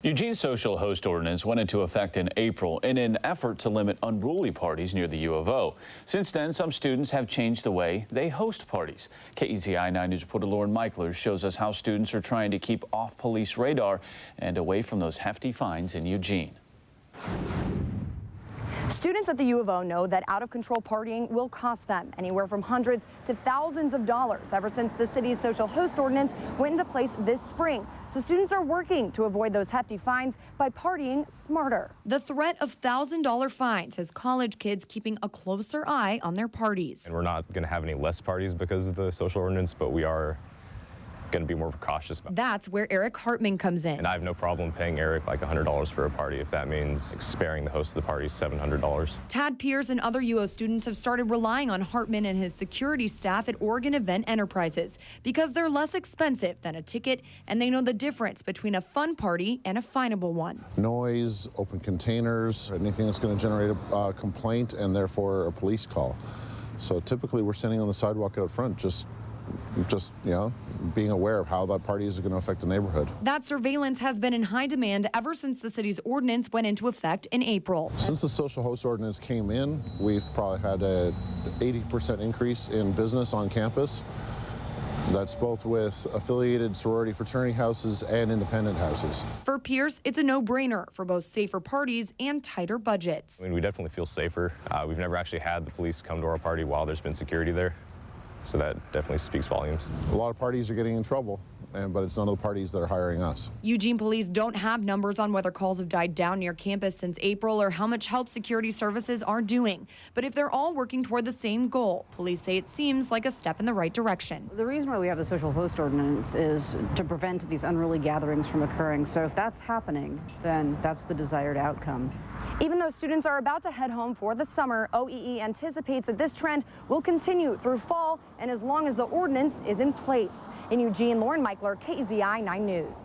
Eugene's social host ordinance went into effect in April in an effort to limit unruly parties near the U of O. Since then, some students have changed the way they host parties. KEZI 9 News reporter Lauren Michler shows us how students are trying to keep off police radar and away from those hefty fines in Eugene. Students at the U of O know that out-of-control partying will cost them anywhere from hundreds to thousands of dollars ever since the city's social host ordinance went into place this spring. So students are working to avoid those hefty fines by partying smarter. The threat of $1,000 fines has college kids keeping a closer eye on their parties. And we're not going to have any less parties because of the social ordinance, but we are going to be more cautious about it. That's where Eric Hartman comes in. And I have no problem paying Eric like $100 for a party if that means sparing the host of the party $700. Tad Pierce and other UO students have started relying on Hartman and his security staff at Oregon Event Enterprises because they're less expensive than a ticket and they know the difference between a fun party and a finable one. Noise, open containers, anything that's going to generate a complaint and therefore a police call. So typically we're standing on the sidewalk out front just you know, being aware of how that party is going to affect the neighborhood. That surveillance has been in high demand ever since the city's ordinance went into effect in April. Since the social host ordinance came in, we've probably had a 80% increase in business on campus. That's both with affiliated sorority fraternity houses and independent houses. For Pierce, it's a no-brainer for both safer parties and tighter budgets. I mean, we definitely feel safer. We've never actually had the police come to our party while there's been security there. So that definitely speaks volumes. A lot of parties are getting in trouble, but it's none of the parties that are hiring us. Eugene police don't have numbers on whether calls have died down near campus since April or how much help security services are doing. But if they're all working toward the same goal, police say it seems like a step in the right direction. The reason why we have the social host ordinance is to prevent these unruly gatherings from occurring. So if that's happening, then that's the desired outcome. Even though students are about to head home for the summer, OEE anticipates that this trend will continue through fall and as long as the ordinance is in place. In Eugene, Lauren Michler, KEZI 9 News.